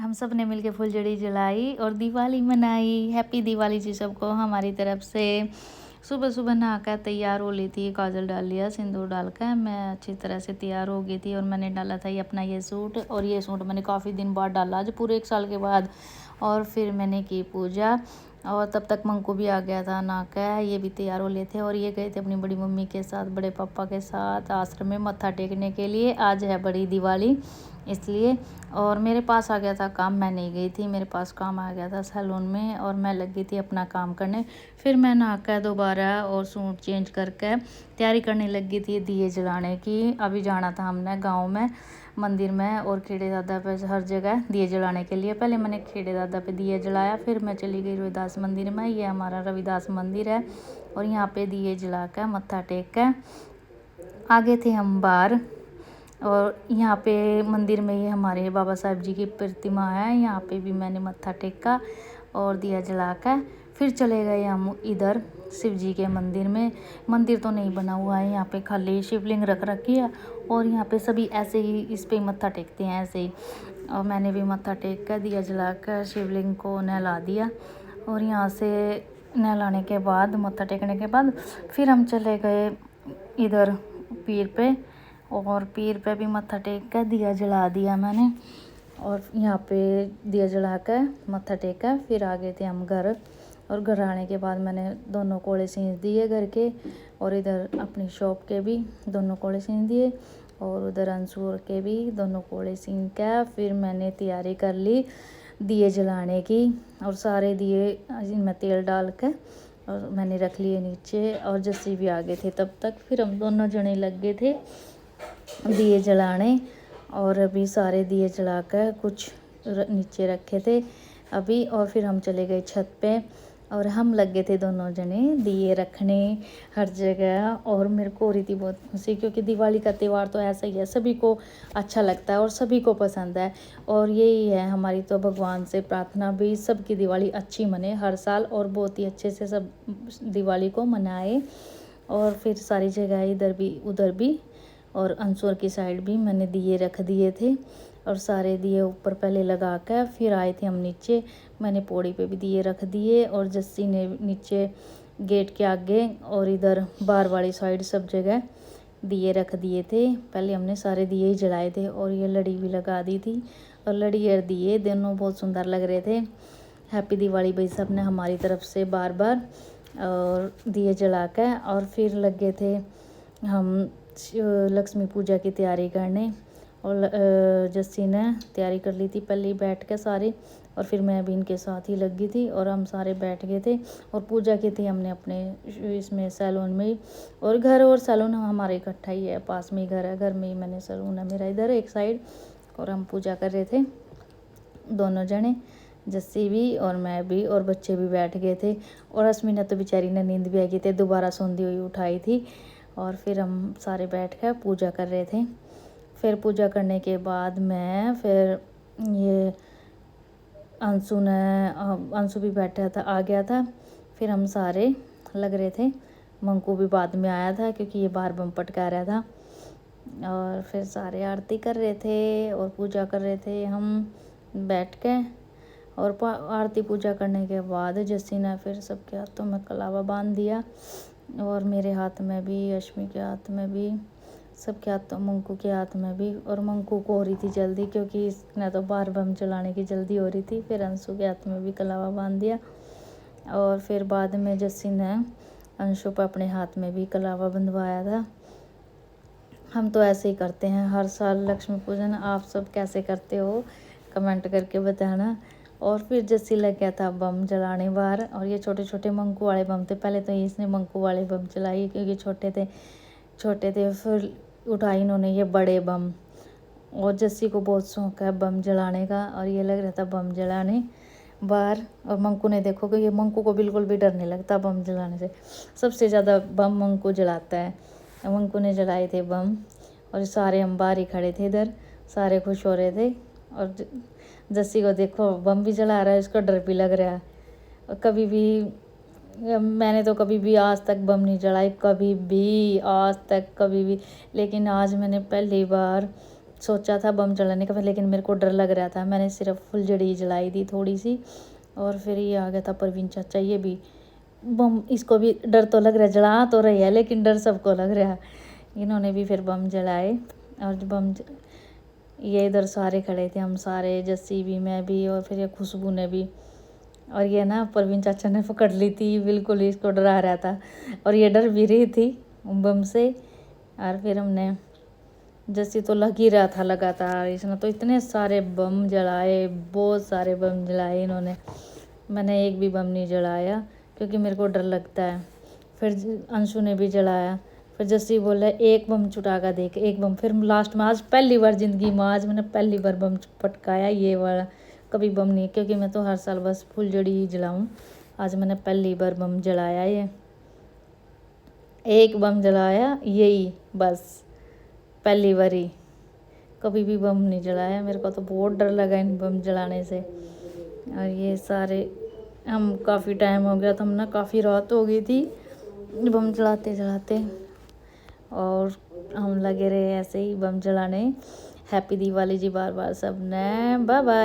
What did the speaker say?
हम सब ने मिलके फुलझड़ी जलाई और दिवाली मनाई। हैप्पी दिवाली जी सबको हमारी तरफ से। सुबह सुबह नहाकर तैयार हो ली थी, काजल डाल लिया, सिंदूर डालकर मैं अच्छी तरह से तैयार हो गई थी। और मैंने डाला था ये अपना ये सूट, और ये सूट मैंने काफ़ी दिन बाद डाला, आज पूरे 1 साल के बाद। और फिर मैंने की पूजा, और तब तक मंकू भी आ गया था नहाकर, ये भी तैयार हो लिए थे। और ये गए थे अपनी बड़ी मम्मी के साथ, बड़े पापा के साथ आश्रम में मत्था टेकने के लिए। आज है बड़ी दिवाली इसलिए। और मेरे पास आ गया था काम, मैं नहीं गई थी, मेरे पास काम आ गया था सैलून में, और मैं लग गई थी अपना काम करने। फिर मैं नहाकर दोबारा और सूट चेंज करके तैयारी करने लग गई थी दिए जलाने की। अभी जाना था हमने गांव में मंदिर में, और खेड़े दादा पे हर जगह दिए जलाने के लिए। पहले मैंने खेड़े दादा पे दिए जलाया, फिर मैं चली गई रविदास मंदिर में। ये हमारा रविदास मंदिर है, और यहाँ पे दिए जला कर मत्था टेक कर आगे थे हम बाहर। और यहाँ पे मंदिर में ये हमारे बाबा साहब जी की प्रतिमा है, यहाँ पे भी मैंने मत्था टेका और दिया जलाकर फिर चले गए हम इधर शिव जी के मंदिर में। मंदिर तो नहीं बना हुआ है, यहाँ पे खाली शिवलिंग रख रखी है, और यहाँ पे सभी ऐसे ही इस पे मत्था टेकते हैं ऐसे ही। और मैंने भी मत्था टेक कर दिया जलाकर शिवलिंग को नहला दिया। और यहाँ से नहलाने के बाद, मत्था टेकने के बाद, फिर हम चले गए इधर पीर पे, और पीर पे भी मत्था टेक कर दिया जला दिया मैंने। और यहाँ पे दिया जला कर मत्था टेका, फिर आ गए थे हम घर। और घर आने के बाद मैंने दोनों कोड़े सींच दिए घर के, और इधर अपनी शॉप के भी दोनों कोड़े सींच दिए, और उधर अंसूर के भी दोनों कोड़े सींच कर फिर मैंने तैयारी कर ली दिए जलाने की। और सारे दिए इनमें तेल डाल कर और मैंने रख लिए नीचे, और जस्सी भी आ गए थे तब तक। फिर हम दोनों जने लग गए थे दिए जलाने, और अभी सारे दिए जलाकर कुछ नीचे रखे थे अभी। और फिर हम चले गए छत पे, और हम लग गए थे दोनों जने दिए रखने हर जगह। और मेरे को हो रही थी बहुत खुशी, क्योंकि दिवाली का त्यौहार तो ऐसा ही है, सभी को अच्छा लगता है और सभी को पसंद है। और यही है हमारी तो भगवान से प्रार्थना भी, सबकी दिवाली अच्छी मने हर साल, और बहुत ही अच्छे से सब दिवाली को मनाए। और फिर सारी जगह इधर भी उधर भी और अंसुर की साइड भी मैंने दिए रख दिए थे। और सारे दिए ऊपर पहले लगा कर फिर आए थे हम नीचे। मैंने पौड़ी पे भी दिए रख दिए, और जस्सी ने नीचे गेट के आगे और इधर बाहर वाली साइड सब जगह दिए रख दिए थे। पहले हमने सारे दिए ही जलाए थे, और ये लड़ी भी लगा दी थी, और लड़ी और दिए दोनों बहुत सुंदर लग रहे थे। हैप्पी दिवाली भाई सब ने हमारी तरफ से बार बार, और दिए जला कर। और फिर लग गए थे हम लक्ष्मी पूजा की तैयारी करने, और जस्सी ने तैयारी कर ली थी पहले ही बैठ के सारी, और फिर मैं भी इनके साथ ही लग गई थी, और हम सारे बैठ गए थे और पूजा की थी हमने अपने इसमें सैलून में ही। और घर और सैलून हमारा इकट्ठा ही है, पास में ही घर है, घर में ही मैंने सैलून है मेरा इधर एक साइड। और हम पूजा कर रहे थे दोनों जने, जस्सी भी और मैं भी, और बच्चे भी बैठ गए थे। और अस्मिना तो बेचारी ने नींद भी आ गई थी, दोबारा सोंधी हुई उठाई थी। और फिर हम सारे बैठ कर पूजा कर रहे थे। फिर पूजा करने के बाद मैं फिर ये अंशु भी बैठा था, आ गया था। फिर हम सारे लग रहे थे, मंकू भी बाद में आया था क्योंकि ये बाहर बम पटका रहा था। और फिर सारे आरती कर रहे थे और पूजा कर रहे थे हम बैठ के। और आरती पूजा करने के बाद जस्सी ने फिर सबके हाथों में कलावा बांध दिया, और मेरे हाथ में भी, अश्मी के हाथ में भी, सबके हाथों, मंकू के हाथ में भी। और मंकू को हो रही थी जल्दी, क्योंकि इसने तो बाहर बम चलाने की जल्दी हो रही थी। फिर अंशु के हाथ में भी कलावा बांध दिया, और फिर बाद में जस्सी ने अंशु पर अपने हाथ में भी कलावा बंधवाया था। हम तो ऐसे ही करते हैं हर साल लक्ष्मी पूजन। आप सब कैसे करते हो कमेंट करके बताना। और फिर जस्सी लग गया था बम जलाने बाहर, और ये छोटे छोटे मंकू वाले बम थे। पहले तो इसने मंकू वाले बम चलाई क्योंकि छोटे थे, फिर उठाई इन्होंने ये बड़े बम। और जस्सी को बहुत शौक है बम जलाने का, और ये लग रहा था बम जलाने बाहर। और मंकू ने देखो कि ये मंकू को बिल्कुल भी डर नहीं लगता बम जलाने से, सबसे ज़्यादा बम मंकू जलाता है। मंकू ने जलाए थे बम, और सारे हम बाहर ही खड़े थे इधर, सारे खुश हो रहे थे। और जस्सी को देखो बम भी जला रहा है, इसको डर भी लग रहा है। और कभी भी मैंने तो कभी भी आज तक बम नहीं जलाई, कभी भी आज तक कभी भी, लेकिन आज मैंने पहली बार सोचा था बम जलाने का, लेकिन मेरे को डर लग रहा था। मैंने सिर्फ फुलझड़ी जलाई थी थोड़ी सी, और फिर ये आ गया था परवीन चाचा। ये भी बम, इसको भी डर तो लग रहा है, जला तो रही है लेकिन डर सबको लग रहा है। इन्होंने भी फिर बम जलाए, और ये इधर सारे खड़े थे, हम सारे, जस्सी भी, मैं भी, और फिर ये खुशबू ने भी। और ये ना परवीन चाचा ने पकड़ ली थी, बिल्कुल इसको डरा रहा था, और ये डर भी रही थी बम से। और फिर हमने, जैसे तो लग ही रहा था लगातार, इसने तो इतने सारे बम जलाए, बहुत सारे बम जलाए इन्होंने। मैंने एक भी बम नहीं जलाया क्योंकि मेरे को डर लगता है। फिर अंशु ने भी जलाया। फिर जस्सी बोला एक बम छुटा कर देख, एक बम। फिर लास्ट में आज पहली बार ज़िंदगी में, आज मैंने पहली बार बम पटकाया, ये वाला। कभी बम नहीं, क्योंकि मैं तो हर साल बस फुलझड़ी ही जलाऊँ। आज मैंने पहली बार बम जलाया, ये एक बम जलाया, यही बस पहली बारी। कभी भी बम नहीं जलाया। मेरे को तो बहुत डर लगा इन बम जलाने से। और ये सारे, हम काफ़ी टाइम हो गया था, हम ना काफ़ी रात हो गई थी बम जलाते जलाते, और हम लगे रहे ऐसे ही बम जलाने। हैप्पी दिवाली जी बार बार सब ने, बाय बाय।